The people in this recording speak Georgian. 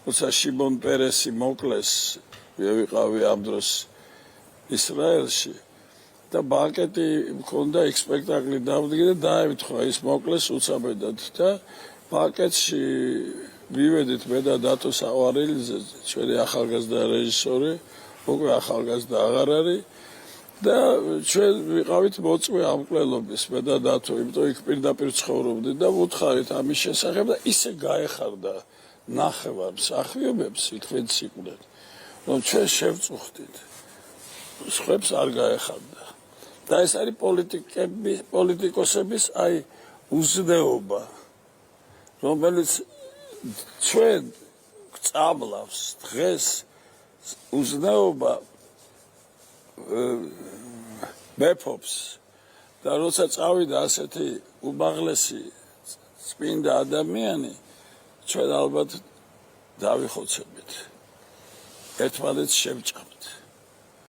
როცა შიმონ პერესი მოკლეს, ვიყავი ამ დროს ისრაელში და ბანკეტი მქონდა იქ სპექტაკლი დავდგე და დაემთხვა ის მოკლეს უცაბედად და ბანკეტში მივედით მე და დათო საყვარელიძე, ჩვენი ახალგაზრდა რეჟისორი, უკვე ახალგაზრდა აღარ არის და ჩვენ ვიყავით მოწვე ამ ყველობის მე და დათო, იმიტომ იქ პირდაპირ ცხოვრობდი და ვუთხარით ამის შესახებ და ისე გაეხარდა ნახევარ მსახიობებს იქნებ სიკვდილად, რომ ჩვენ შევწუხდით. სხვებს არ გაეხარდა. და ეს არის პოლიტიკოსების აი უზნეობა, რომელიც ჩვენ წამლავს დღეს უზნეობა მეფობს და როცა წავიდა ასეთი უმაღლესი წმინდა ადამიანი, ჩვენ ალბათ დავიხოცებით. ერთმანეთს შევჭამთ.